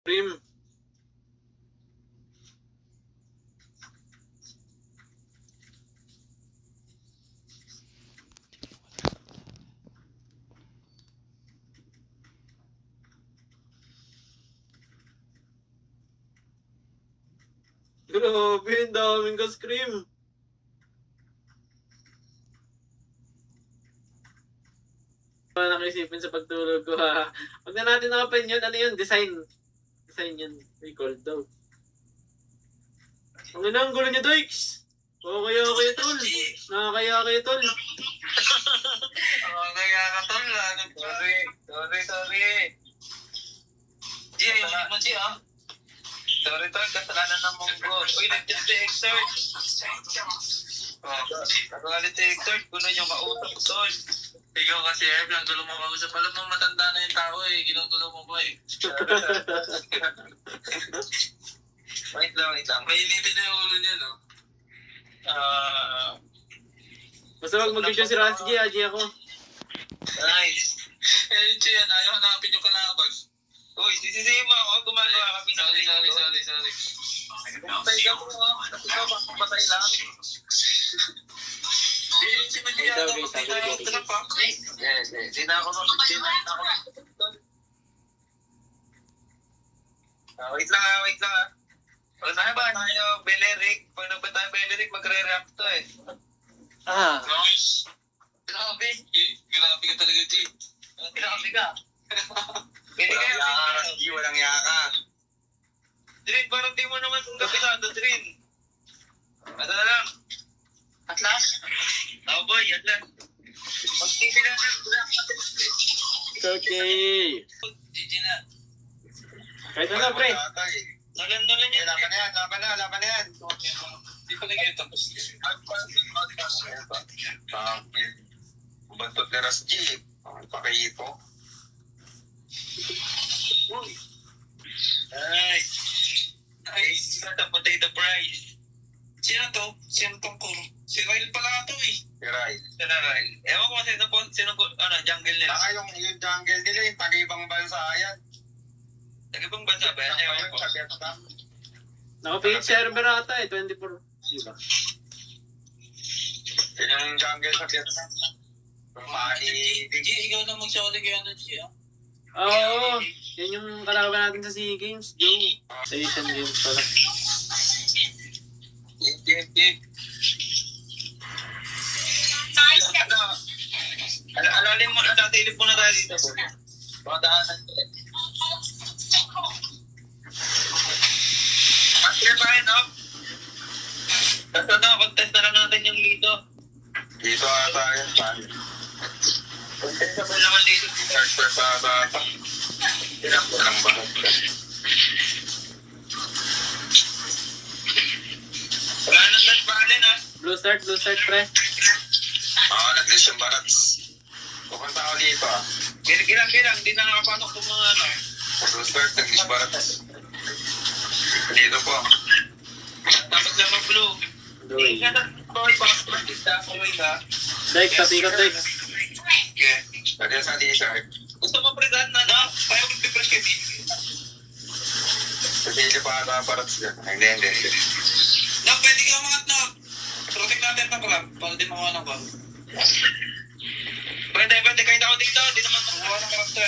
Prim. Grabe, ang daming gas cream. Nakisipin sa pagtulog ko ha. Huwag na natin nakapan yun. Ano yun? Design. Design yun. Recall daw. Ang ina, ang gulo niya, Doix. Kaya kayo, tol. Nakakaya kayo, tol. Kaya ka, tol. Sorry. G, ayun mo, G, ah. Sorry, tol. Kasalanan ng monggo. Uy, nag-test si Exert. Kasalanan si Exert. Gulo yung kausap, tol. Ikaw kasi, lang gulo mo kausap. Alam mo, matanda na yung tao, eh. Ginugulo mo ba, eh. Wait lang. May inipin na yung ulo niya, no? Basta wag mag-video si Rasgi, G ako. Nice. Eh, G, ayaw hanapin yung kalabag. Uy, sisisihin mo ako. Gumagawa kami ng Sorry. Patay ka mo, ikaw, patay lang. Si Magia, patay na yung trapak. Hindi na ako Wait lang. Pag na ba tayo, Beleric? Pag nagpa tayo Beleric, magre-react to eh. Nice. Grabe ka talaga, G. Grabe ka. Walang yaka. Drin, parang di mo naman kung kapitado, Drin. Ano na lang? Atlas? Oh boy, Atlas. Mag-TV na lang. It's okay. GG na. Kahit na, pre. Nalan yan. Laban na yan. Hindi pa lang yung tapos. Bantot ni Ras G. Pakihito. Nice. Got the potato fries. Sino to? Sino tong kuro? Si Ryle pala ito eh. Si Ryle. Ewan ko sino jungle nila. Yung jungle nila, yung tag-ibang bansa yan. Tag-ibang bansa ba yan? Ewan ko. Nakapingit server ata eh, 24. Diba? Yan yung jungle sa Vietnam. G, ikaw na magsali kaya na G, ah. Oo, yan yung kalaban natin sa SEA Games, Joe. Sa Asian Games pala. Game. Alalin mo, natatilip mo na tayo dito. Baka daanan ko eh. Master tayo, no? Tapos contest na lang natin yung dito. Dito ata yun, pan. Contest na ba naman dito? Start first ata. Ilang ba? Wala nang dance ballin, ha? Blue start, pre. Oo, nag-list yung barats. Pupunta ako dito, ah. Gilang, hindi na nakapasok itong mga ano. Blue start, nag-list barats. Dito po. Tapos lang mag-blue. Doy. Hindi na boy, bakit ha? Dex, tatikot Dex. Okay. Lagyan sa t-shirt. Gusto mo pre-dan na, no? Kaya mag-press kay Bibi. Sabihin pa ata barats dyan. Hindi. No, pwede ka umangat na. Protect natin pa pala. Para di makuha ng bag. Pwede. Kahit ako dito. Di naman makuha ng karakter.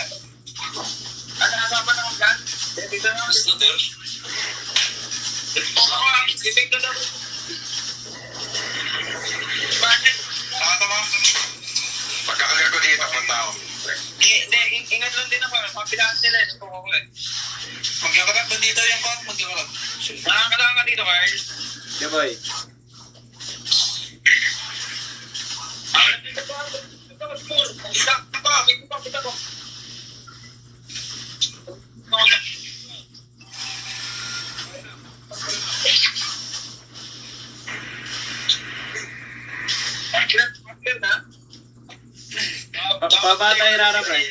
Ano nasapan ng plan? Dito na ako. Dito there. Dipig na daw. Bakit? Tama. Pagkakagal ko dito, punta ako. Hindi, ingat lang din ako. Papilahan nila. Magyakalag ba dito yung kong? Magyakalag. Nakakalaan ka dito, Carl? Yeah, boy. Kita ko. Pababa tayo rara, pre.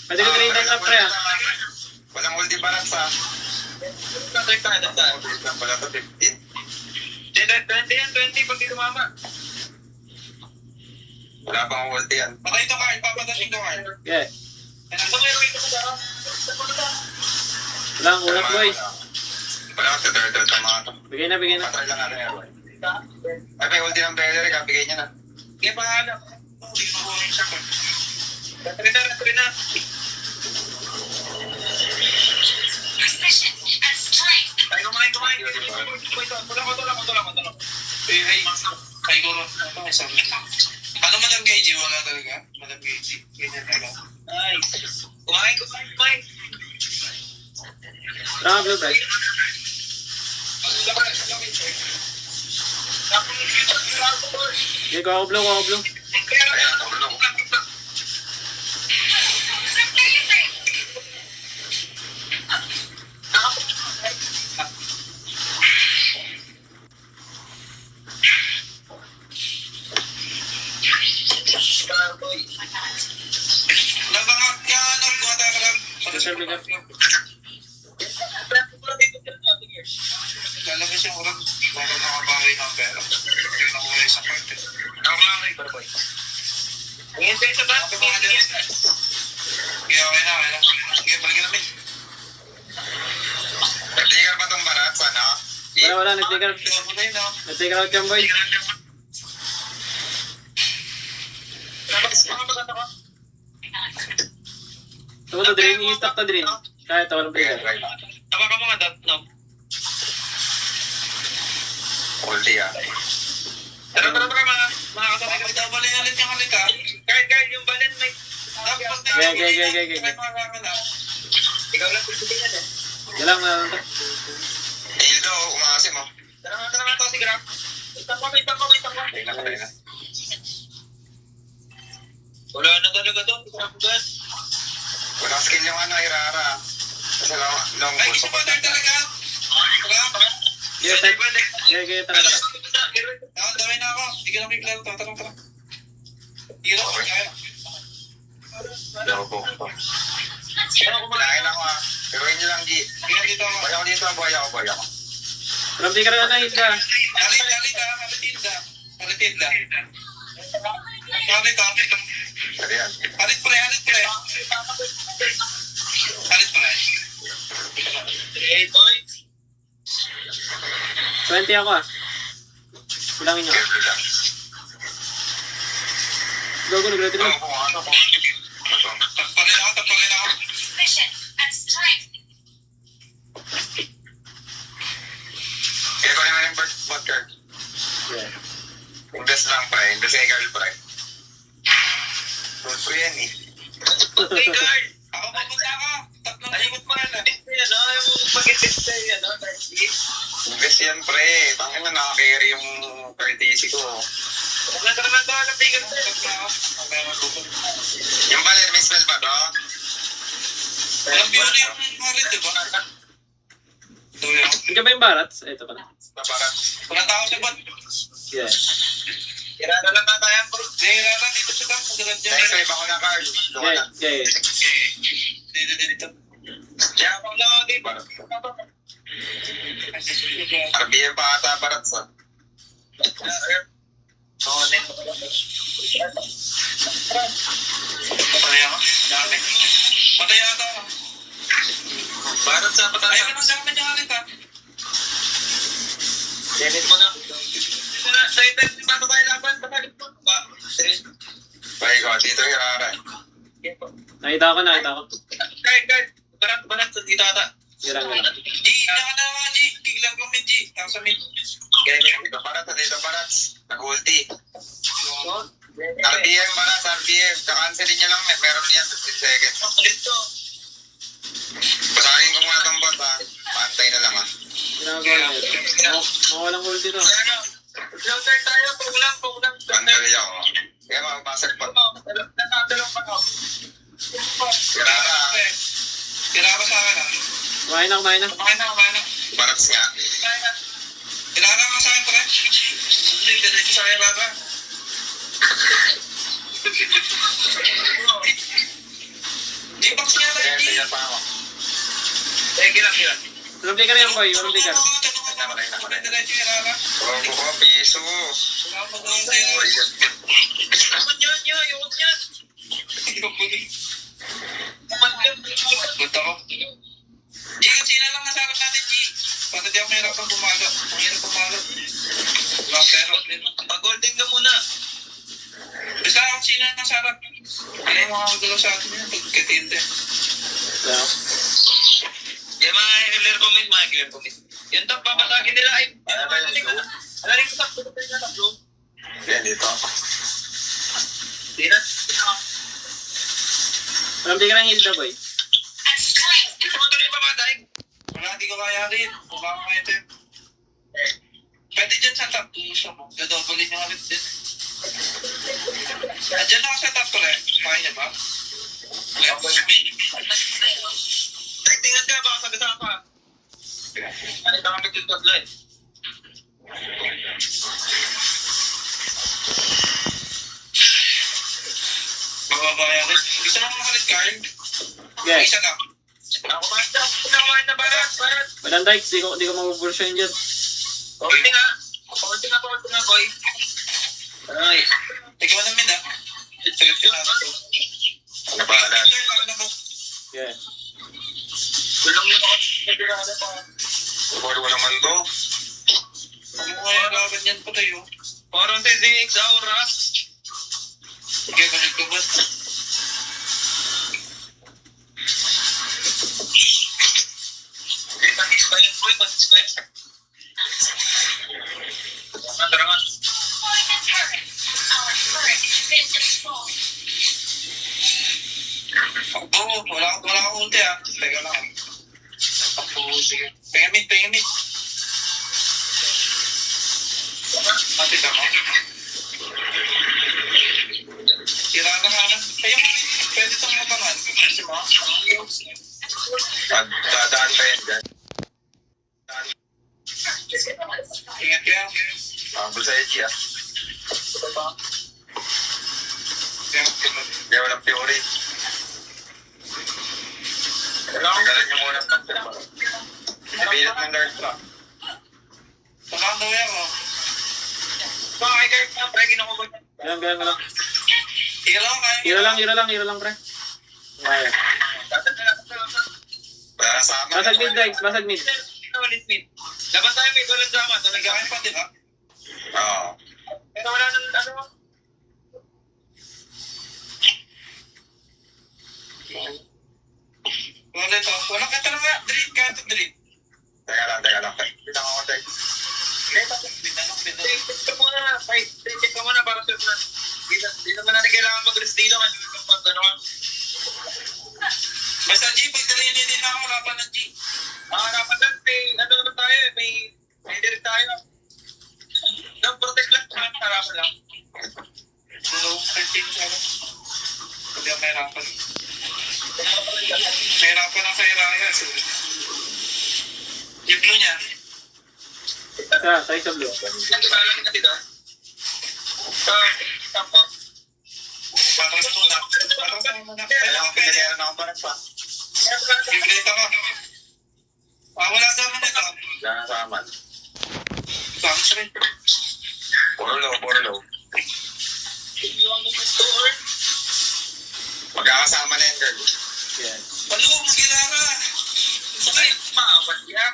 Pwede ko trade na, pre, ah. Walang multi balance, ha? Trade tayo. Wala pa 15. 20 pag di tumama. Wala pang multi yan. Patay ito, Carl. Papatasin ko, Carl. Yeah. Ito, meron ito ko ba? Wala ang kunat, boy. Wala ka, third ang mga to. Bigay na, bigay na. Patry lang natin, boy. Ay, may ulti ng Beller, bigay niya na. Kaya pa nga lang. Hindi ko kunin siya ko. Try na. Ay, kumain. Tulak. Ay, guro. Ano Madam Gage? Wala talaga? Madam Gage. Ganyan na lang. Nice. Kumain. Tara, blue, bright. Sige, kuha ko blue. Ayan, tulog. Nabangak niya, nagkuha tayo ka lang. Sir, bigay. Lalabas yung urang para makabawi ng pera. Yung nakuha sa parte. Ako lang kay Barboy. Ngayon tayo sa bat. Sige, okay na. Sige, balikin namin. Nagtikar pa itong barat, sana? Wala, nag-take out. Nag-take out yan, boy. Ito to drain, i-stack to drain. Kaya ito, walang Sige, bigay. right. Tama ka mga dot, no? Ulti ah. Tara mga kasabay ka. Dabalin ulit yung halika. Guard, yung balon may... Okay. Ikaw lang pilitin yan eh. Galang na lang to. Dildo, umasim oh. Tara nga to si Grab. Itang ko. Tayo na. Wala na talaga doon. Grab doon. Walang skill yung Irara. Kasi long Ay, push. gusto mo tayo talaga? Wala. Sige, tara. Damay na ako. Sige lang may klaro. Tara. Sige lang. Kaya. Daw po. Kinain ako ah. Pero yun lang, G. Sige dito ako. Buhay ako. Walang bigay ka na hit ka. Kalitid lang. Kalit. Ano yan? Halit pre. Hey, boy. 20 ako ah. Bilangin nyo. Careful lang. Go, nag-ready na. Ano? Tapalin ako. Kaya ko naman yung first bot card. Yeah. Invest lang pa eh. Invest kay Carl pa eh. Gold free yan eh. Hey, guard. Ako mapunta ka. Tatlong ikot pa na. Yung pag-itip sa'yo, Invest yan pre. Tangin na nakakarry yung courtesy ko. Huwag na naman ba ang bigat sa'yo? Yung baler, may spell ba to? Walang beauty yung halit, diba? Hindi ba yung barats? Ito pala. Paparat. Walang tao sa bot. Yeah. Irada lang na tayo, bro. Irada dito sa tao. Magagat dyan. Next time ako na card. Doon ka na. Yeah. Dito. Kaya ako lang ako dito. RBM pa ata parat sa. Patay ako. Dami. Patay ata ako. Barat sa patay. Ayaw ka nang dami niya halit, ha? Denit mo na. Sa item, di ba ito tayo laban? Patalit mo. Bye ko, dito yung Irara. Nakita ko. Guard. Barat sa dito ata. Galang. G, naka na mga G. Biglang kami G. Tapos sa mid. Dito parat. Nag-ulti. RBM parat, RBM. Kakancelin niya lang, meron yan 15 seconds. Pasagin ko muna itong bot ha. Paantay na lang ha. Ginagawa na ito. Mawalang hold dito. Floater tayo. Pulang. Paantay ako. Kaya makapasag pa. Irara. Irara sa akin, ha? Kumain na. Kumain na. Parats nga. Irara ka sa akin, pre. Hindi, diretso sa akin, Irara. G-box niya na, Kaya G. tignan pa ako. Gilang. Walang bigay ka yan, boy. Walang bigay ka. Diretso, Irara. Robo ko, piso. Wala mo doon sa'yo. Ayun yan. Punta ko. G, kasi na lang nasa harap natin, G. Para di ako mahirapang pumagat. Ang hirap pumagat. Wala pero. Pag-golden ka muna. Basta ako sino na nasa harap. Kaya yung mga magdalaw sa atin yun. Pagkatinte. Yeah. Yung mga clear comment. Yung top, babasagin nila ay... Alaring ko top, pupunta nila top, bro. Yan, dito. Di na. Parang di ka ng Hilda, boy. Gusto mo tuloy pa ba, Daig? Wala, di ko kaya rin. Mukha ko ito yun. Pwede dyan sa top. Dadobulin yung ulit din. Andyan ako sa top ko rin. Kaya niya ba? Tingnan ka, baka sagasama pa. Ano ka kami yung tatlo eh. Bababaya rin. Gusto mo makalit, Carl? Yes. Isa na. Kumain na, Barat. Madam Dykes, di ko mabubursyon dyan. Konti nga, boy. Ay. Ikaw na, Mid, ah. Sagot ka na ito. Ano ba, Alan? Yeah. Tulong yung ako. Nagirada pa. Record mo naman to. Ano kaya laban yan pa tayo? Parang si ZX Aura. Sige, balik ko ba? Batis pa yun, boy. Batis pa yun. Tara nga. Oo, wala kang ulti ah. Teka lang. Sige. Pengamit. Mati ka mo. Tira na nga na. Kaya mo, pwede itong mabangan. Kasi mo. Dadaan pa yan dyan. Ingat kaya. Pabol sa edge, ah. Kaya walang theory. Tagalan nyo muna sa pagkama. Ipilit ng Dark Trap. Saka ang gawin ako. Bakit kayo na, pre? Ginakubot. Ganyan lang. Hira lang, Hira lang, pre. Kaya. Para sama. Basag mid, Dykes. Basag mid. Laban tayo may walang drama. Nagkakain pa, di ba? Oo. Pero wala nang ano. Wala ito. Walang ka talaga. Drip. Teka lang. Kita ko kontek. Check ka muna para sa plan. Di naman natin kailangan mag-rest dito. Basta G, pagdalhin din ako. Harapan ng G. Harapan lang. Ano naman tayo eh. May direct tayo. Protect lang sa harapan lang. So, 13 siya. Hindi ako mahirapan. Mahirapan ang sa Iraya. Yung blue niya. Tayo sa blue. Nagkasalan ka dito. Tampo. Patras muna. Kailangan pinilihan ako parang pa. Biblita ka. Wala sa amin ito. Diyan sa aman. Bakit rin? Puro low. Magkakasama na yung girl. Yeah. Ano, magkilala. Sakay, maawat yan.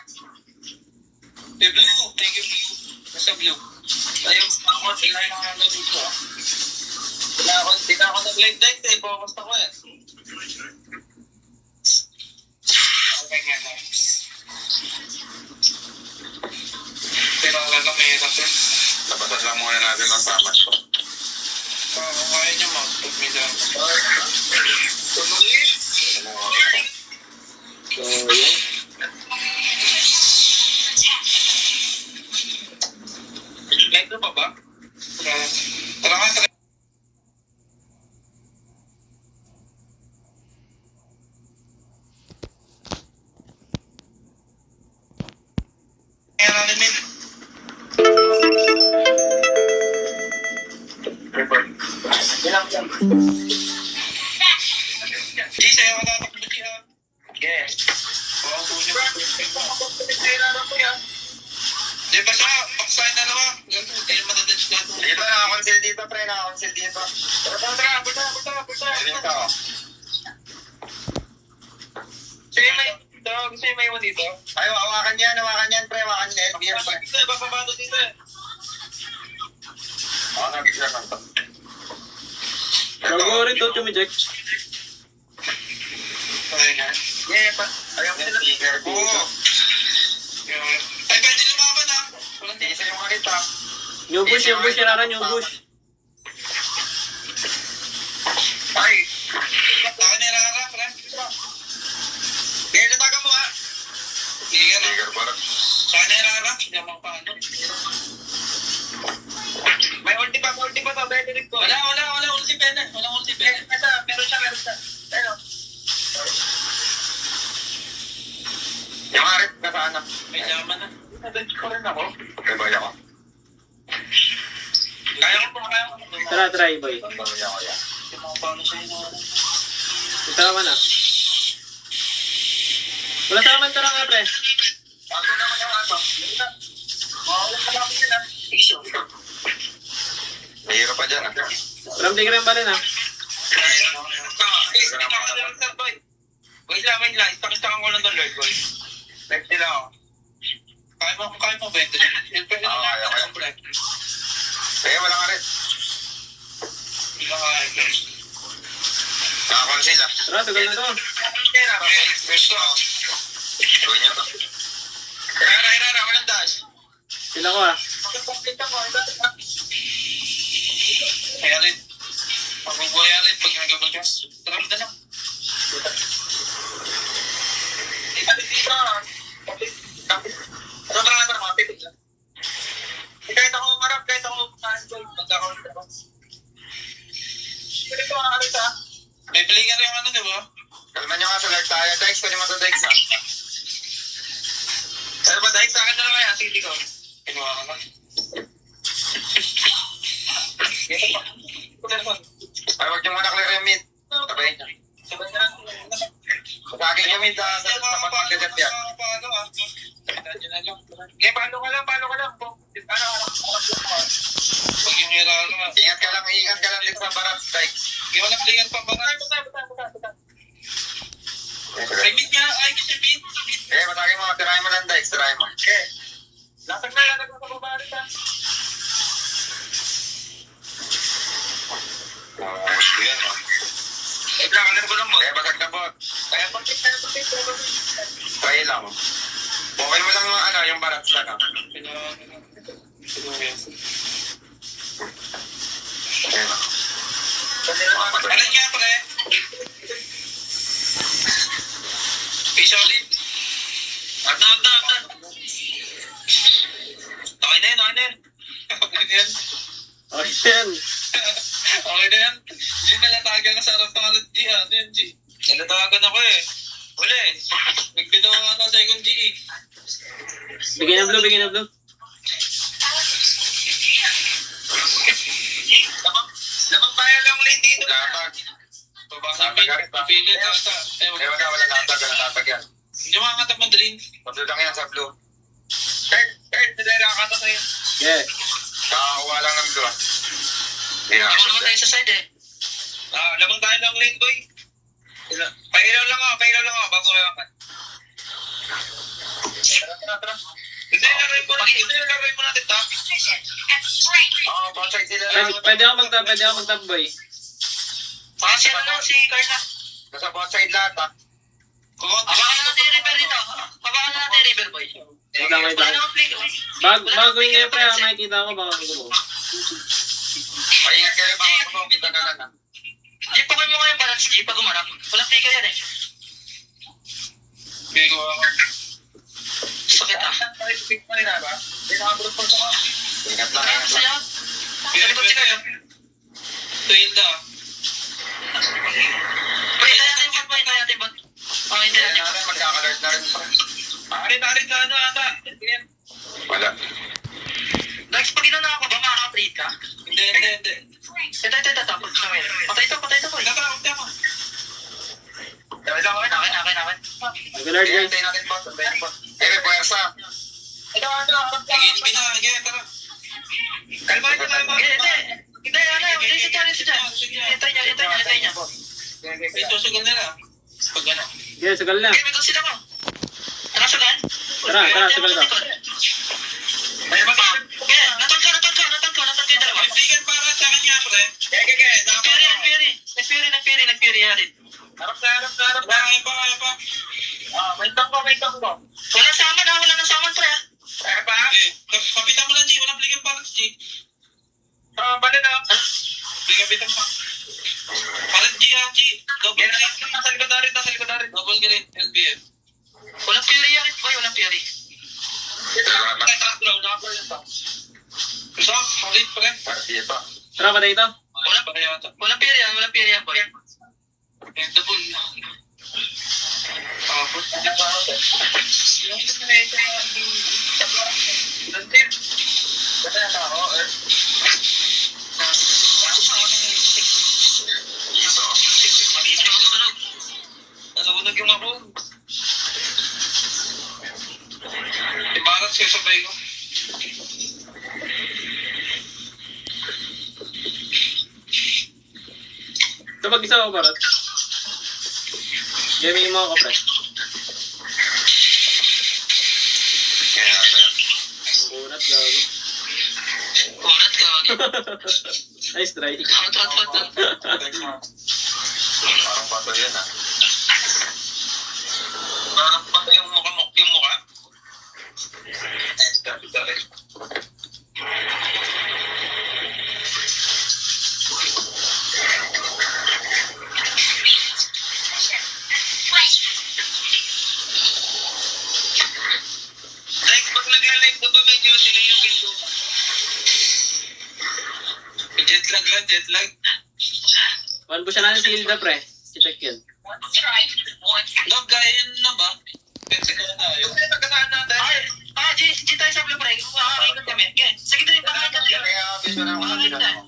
Blue, thank you, Blue. Basta Blue. Ayun, ako, tingnan lang ang dito. Hindi na ako nag-live deck eh. Focus ako eh. Okay nga na. Pero wala may hirap eh. Labasan lang muna natin ang saman ko. Kaya niya mag-pag me down. Tumulin. So, yun. Live na pa ba? Tara nga. Kaya natin min. Di, sa'yo ka tatakbo siya. Yes. Oo, punya. Di ba siya? Backsign na naman. Hindi naman na-dodge na ito. Dito nakakonsil dito, pre. Nakakonsil dito. Tara. Dito. Sige, may gusto niyo may iwan dito? Ay, hawakan yan, pre. Hawakan yan. Dito, bababa dito eh. Ako nag-isip lang to. Bago rin to, tumijek. Okay na. Yeah, pa. Ayaw mo sila. Oo. Ay, pwede lumaban ha. Walang Isa yung makita. New bush, Yararan, new bush. Ay. Taka ni Rara, pre. Kaya nataga mo ha. Tiger. Parang. Taka ni Rara. Hindi ako paano. May ulti pa to. Benedict ko. Wala ulti pena. Walang ulti pena. Meron siya. Ayun. Yung arit na sana. May yaman na. Nadadyo ko rin ako. Okay ba ako? Kaya ko. Tara, try, boy. Tandang ako yan. Hindi mo paano siya yun. Ito naman ah. Wala sa aman tara nga, pre. Bago naman yung ato. Mawala ka lang sila. Mahirap pa dyan ah. Walang tigre ba rin ah. Wait lang. Istakistak ko lang doon, Lord, boy. Next nila ako. Kaya mo, Bente. Pwede na lang ako yung black. Eh, wala nga rin. Hindi ka kaya, guys. Nakakonsil ah. Tara, tagal na to. Gusto ako. Gawin niyo to. Rara, walang dash. Sila ko ah. Kaya rin. Mabubuhay rin pag nagabagkas. Tara na lang. Kahit ako umarap, kahit ako magkakaroon ako. May plingan rin yung ano, di ba? Kalman nyo nga sa live tayo. Dex, pwede mo to Dex ah. Pero ba, dahil sa akin na lang kaya, sige ko. Kinuha ka ba? Ay, huwag nyo muna clear yung mid. Sabay. Sabay na lang. Pagkagin yung mid sa pagkagat yan. Okay, paano ka lang. Pag yung hira ka lang. Ingat ka lang din sa barat, Dex. Hindi mo naglingan pa ba? Ay, bit nga. Ay, kasi bit. Eh, matagin mo. Tirahin mo lang, Dex. Tirahin mo. Okay. Latag na sa baba rin ha. Yan ah. Eh, plakalan ko lang mo. Eh, basag na po. Kaya pagkit. Try lang. Okay mo lang yung yung barat lang ah. Ayan ah. Alam niya, pre. Solid. Agna. Okay na yan. Okay na yan. Okay yan. Okay na yan. G, nalatagan ka sa harap ng alat G. Ano yan, G? Nalatagan ako eh. Wala eh. Nagpito ka nga ng second G eh. Bigyan ng blue. Lamang bayan lang lane dito. Latag. Babasa pilit ata. Eh, wala latag yan. Hindi makakatap mo drink. Patuloy lang yan sa blue. Turn. Hindi tayo nakakatap sa'yo. Yeah. Kakakuha lang ng blue ah. Hindi na Lamang naman tayo sa side eh. Lamang tayo lang lane boy. Pailaw lang ako bago kayo akat. Tara. Hindi, laruin mo natin top. Oo, bonsai sila lang. Pwede ako mag-top, boy. Kasi ano lang si Carla. Nasa bonsai lahat ah. Hawakan na natin yung river dito. Hawakan na natin yung river boy. Wait lang. Bago yun ngayon, pre, makikita ko baka may gulo. Paingat kayo baka kumong kita na lang ah. Jeep, pagawin mo ngayon para sa Jeep pag umarap. Walang tika yan eh. Bigo ako. Sakit ah. Pick mo nila ba? Hindi nakabulot pa sa Ingat lang. Ano sa'yo? Pinagod si Carla. Tuwilda. Wait, tayo natin bot. Okay, tayo natin bot. Magkaka-alert na rin pa. Arit ka ano ata? Wala. Dex, pag inuna ako ba, makaka-trade ka? Hindi. Ito. Patay to, boy. Natakot ako. Akin. Mag-alert, guys. Hintayin natin boss. Eh, may puwersa. Ito. Sige, tara. Kalma. Hindi, si Charlie. Hintay niya. Ito, sugal nila. Pag ano. Yeah, sagal na. Okay, may sila mo. Tara, sugal. Tara, sugal ka. May pa. Kaya, natag ko yung dalawa. Bigyan para sa kanya, pre. Kaya. Nagpiri natin. Harap. Kaya pa. May tangko. Walang saman, pre. Kaya pa? Kapitan mo lang, G. Walang bigyan para, G. Bali na. Bigyan mo. Para G, ha, G. Double galit. Nasa likodarin. Double galit, LBM. Walang piri yan, boy. Walang piri. Nakaplaw yung tao. Gusto? Ulit pa rin. Tara, patay ito. Walang piri yan, boy. Double. Tapos, yung sinayta yung tip. Nasunog yung ako. Ibarat siya sabay ko. Ito mag-isa ako, Barat. Gaming mo ako, pre. Unat, gago. Nice try. Parang pato yan ah. Parang pato yung mukha. Sorry. Like, pag nagla-like na ba medyo delay yung pinto? Jet lag. One push na si Hilda, pre. Si-check yun. Dog, kaya yun na ba? Pwede ko na tayo. Yung nagkasaan natin. G tayo sa blue break. Makakaikot kami. Sige tayo, makakaikot tayo. Makakaikot tayo.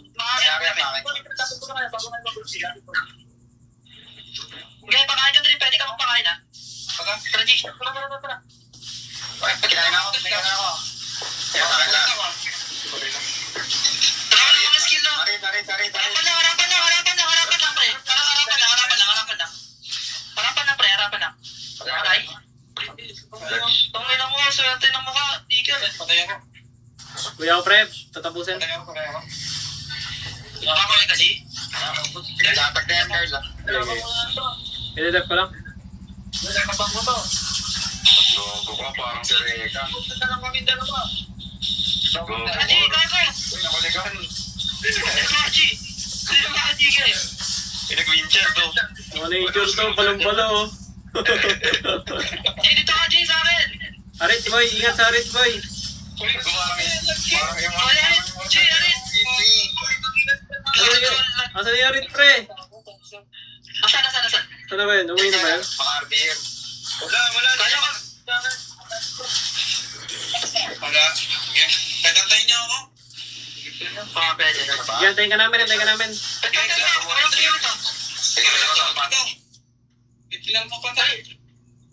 Okay, pakain ka rin. Pwede ka magpakain, ha? Tara, G. Tara. Kinain ako. Tara, wala mga skill, no? Tarin. Harapan lang, pre. Harapan lang. Patay. Tungin lang mo, swerte ng mukha. Tigil. Patay ako. Kuya ko, pre. Tatapusin. Nakakain kasi? Dapat na yan, Carl. Okay. Ililap ko lang. Logo ko parang si Reka. Adi, kaya ko. Nakuligan. Adi. Adi, kaya. Pinag-wincher to. Mga nature to, balong-balo. Dito ka, G, sa akin. Arit, boy. Ingat sa Arit, boy. Parang yung Asan yung Arit, pre? Asan? Saan na ba yun? Umuwi na ba yun? RBM. Wala. Kaya ka. Wala. Tatantayin niyo ako. Pwede na ba? Antayin ka namin. Itilang mo pa tayo.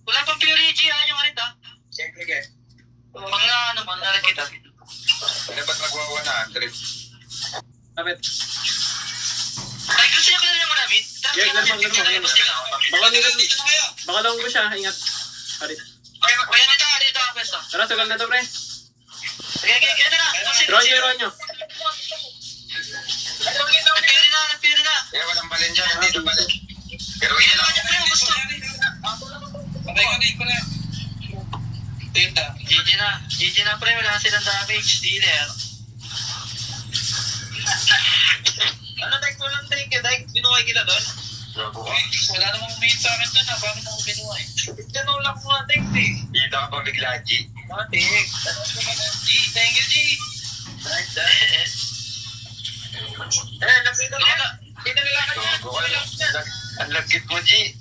Wala pang purity yung Arit, ha? Sige. Mangalit kita. Ano ba't nagwawa na, Andres? Kapit. Ay, gusto niya ko na yung maramit. Baka long ko siya. Ingat. Arit. Kaya dito ang pwesto. Tara, sugal na to, pre. Kaya na. Ron nyo. Nagpiri na. Kaya walang balin dyan, hindi ito balin. Pero yun lang. Gusto. Patay ko na. Tinda. GG na, pre. Wala silang damage. Dealer. Ano, thank you. Binuhay kita doon? Gago ka. Wala namang main sa akin doon, ha? Bakit ako binuhay? Ganun lang ko nga, thanks, eh. Dito ka pa bigla, G. Thank you, G. Napito na. Pinalilakan niya. Gago ka. Ang lagkit mo, G.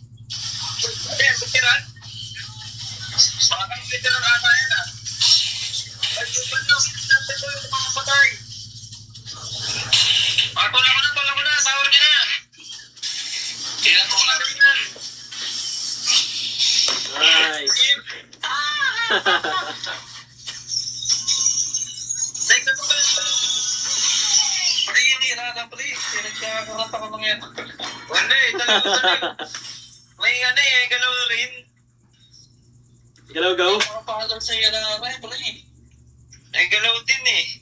Pikiran. Bakang pikiran ata yan, ha? Pagkupan nyo, natin ko yung mga patay. Tulak ko na. Tawar niya na. Tinatulak rin yan. Nice. Thank you po. Pati yung hirata pala eh. Nagkakakarata ko lang yan. Wala eh. Talagang. May galaw rin. Galaw-gaw. Makapagod sa'yo na rin, pre. Ay, galaw din eh.